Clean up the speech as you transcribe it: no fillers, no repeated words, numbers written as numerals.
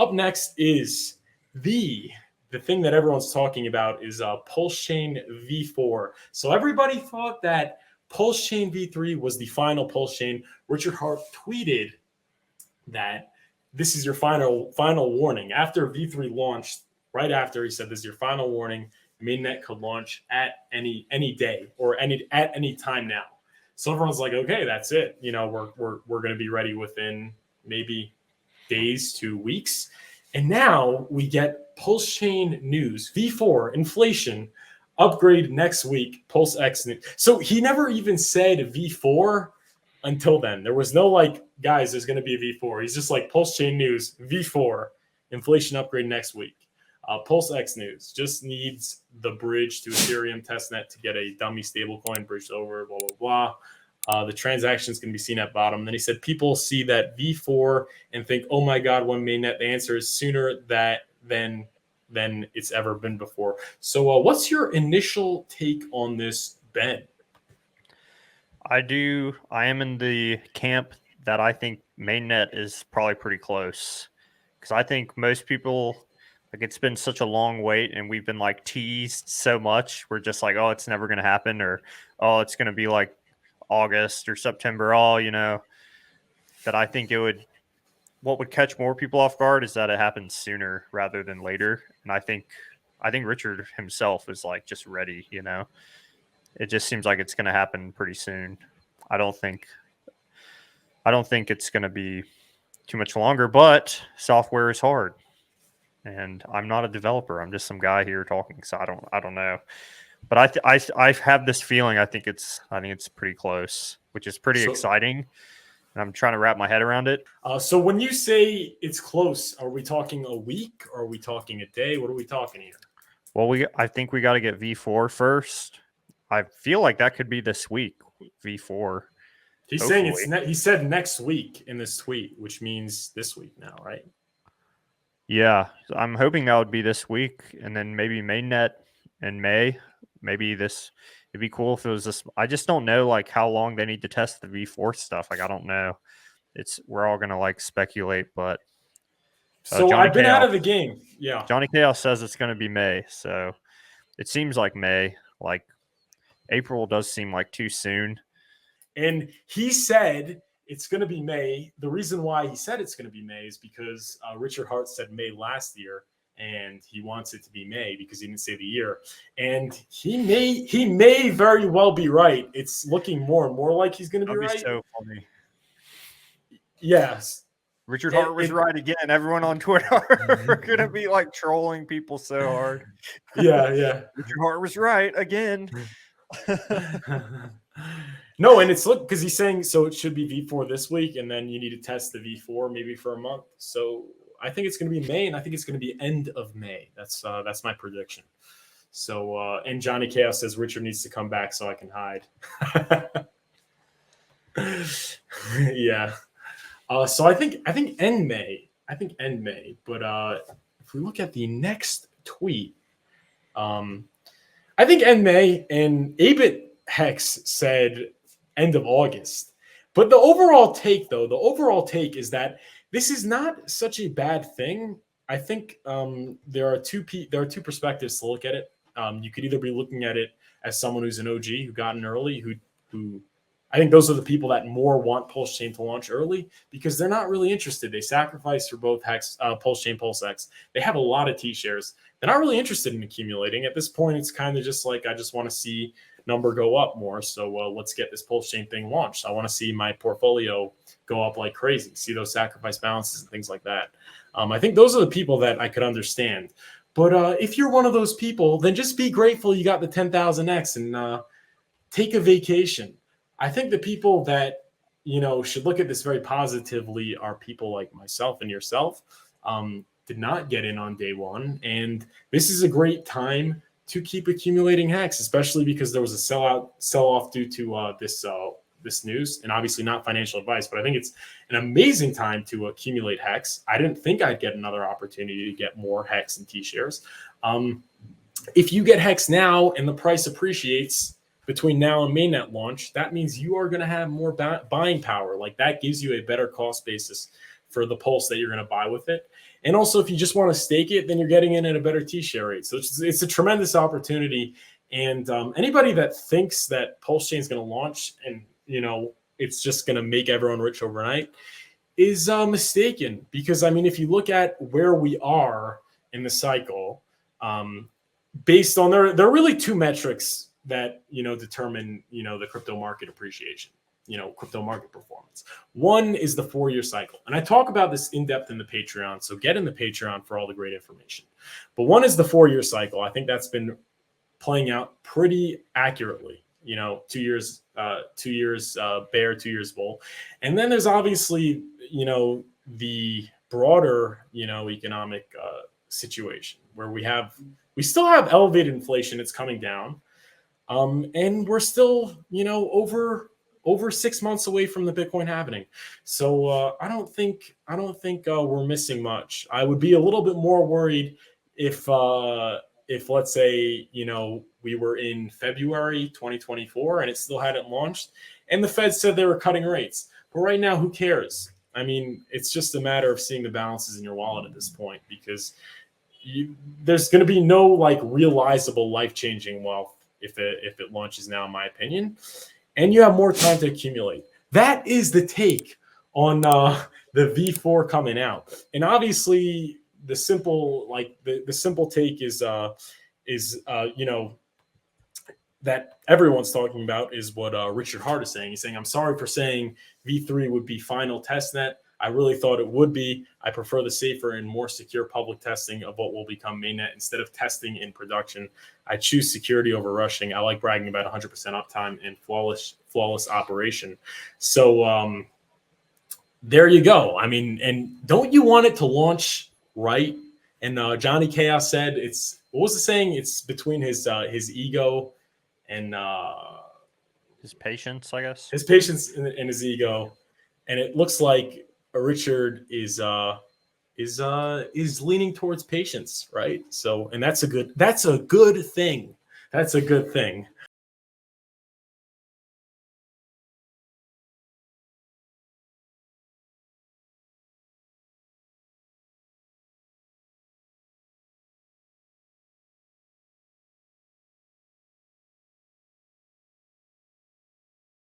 Up next is the thing that everyone's talking about is Pulsechain V4. So everybody thought that Pulsechain V3 was the final Pulsechain. Richard Hart tweeted that this is your final warning. After V3 launched, right after, he said this is your final warning. Mainnet could launch at any day or at any time now. So everyone's like, okay, that's it. You know, we're going to be ready within maybe days to weeks. And now we get Pulsechain news, V4 inflation upgrade next week, PulseX news. So he never even said V4 until then. There was no like, guys, there's going to be a V4. He's just like Pulsechain news, V4 inflation upgrade next week. PulseX news just needs the bridge to Ethereum testnet to get a dummy stablecoin bridged over, blah, blah, blah. The transaction is going to be seen at bottom. Then he said people see that V4 and think, oh my God, when mainnet, the answer is sooner than it's ever been before. So what's your initial take on this, Ben? I am in the camp that I think mainnet is probably pretty close, because I think most people, like, it's been such a long wait and we've been like teased so much. We're just like, oh, it's never going to happen, or, oh, it's going to be like August or September, that I think what would catch more people off guard is that it happens sooner rather than later. And I think Richard himself is like just ready, It just seems like it's going to happen pretty soon. I don't think it's going to be too much longer, but software is hard. And I'm not a developer. I'm just some guy here talking, so I don't know. But I have this feeling I think it's pretty close, which is pretty exciting. And I'm trying to wrap my head around it. So when you say it's close, are we talking a week or are we talking a day? What are we talking here? Well, I think we got to get V4 first. I feel like that could be this week, V4. He's saying he said next week in this tweet, which means this week now, right? Yeah, I'm hoping that would be this week, and then maybe mainnet in May. Maybe it'd be cool if it was this. I just don't know like how long they need to test the V4 stuff. Like, I don't know. We're all gonna like speculate, but so I've been out of the game. Yeah, Johnny Chaos says it's gonna be May, so it seems like May. Like April does seem like too soon. And he said it's going to be May. The reason why he said it's going to be May is because Richard Hart said May last year, and he wants it to be May because he didn't say the year. And he may very well be right. It's looking more and more like he's going to be right. So funny. Yes. Richard Hart was right again. Everyone on Twitter are going to be like trolling people so hard. Yeah. Richard Hart was right again. No, and it's because he's saying so it should be V4 this week, and then you need to test the V4 maybe for a month. So I think it's going to be May, and I think it's going to be end of May. That's my prediction. So and Johnny Chaos says Richard needs to come back so I can hide. Yeah. So I think end May. But if we look at the next tweet, I think end May, and Abit Hex said end of August. But the overall take is that this is not such a bad thing. I think there are two perspectives to look at it. You could either be looking at it as someone who's an OG who got in early, who I think those are the people that more want Pulsechain to launch early because they're not really interested. They sacrificed for both Pulsechain, PulseX. They have a lot of T shares. They're not really interested in accumulating. At this point, it's kind of just like, I just want to see number go up more. So let's get this Pulsechain thing launched. I want to see my portfolio go up like crazy, see those sacrifice balances and things like that. I think those are the people that I could understand. But if you're one of those people, then just be grateful you got the 10,000X and take a vacation. I think the people that, should look at this very positively are people like myself and yourself. Did not get in on day one. And this is a great time to keep accumulating hex, especially because there was a sell-off due to this news, and obviously not financial advice, but I think it's an amazing time to accumulate hex. I didn't think I'd get another opportunity to get more hex and T shares. If you get hex now and the price appreciates between now and mainnet launch, that means you are going to have more buying power. Like, that gives you a better cost basis for the pulse that you're going to buy with it. And also, if you just want to stake it, then you're getting in at a better T-share rate. So it's a tremendous opportunity. And anybody that thinks that Pulsechain is going to launch and, it's just going to make everyone rich overnight is mistaken. Because, I mean, if you look at where we are in the cycle, based on there are really two metrics that, determine, the crypto market appreciation, crypto market performance. One is the 4-year cycle. And I talk about this in depth in the Patreon. So get in the Patreon for all the great information. But one is the 4-year cycle. I think that's been playing out pretty accurately. 2 years, 2 years bear, 2 years bull. And then there's obviously, the broader, economic situation where we still have elevated inflation. It's coming down. And we're still, over 6 months away from the Bitcoin halving. So I don't think we're missing much. I would be a little bit more worried if let's say, we were in February 2024 and it still hadn't launched and the Fed said they were cutting rates. But right now, who cares? I mean, it's just a matter of seeing the balances in your wallet at this point, because there's going to be no like realizable life-changing wealth if it launches now, in my opinion, and you have more time to accumulate. That is the take on the V4 coming out. And obviously the simple take is that everyone's talking about is what Richard Hart is saying. He's saying, I'm sorry for saying V3 would be final testnet. I really thought it would be. I prefer the safer and more secure public testing of what will become mainnet instead of testing in production. I choose security over rushing. I like bragging about 100% uptime and flawless operation. So there you go. I mean, and don't you want it to launch right? And Johnny Chaos said, what was the saying? It's between his ego and his patience, I guess. His patience and his ego. And it looks like Richard is leaning towards patience, right? So, and that's a good thing. That's a good thing.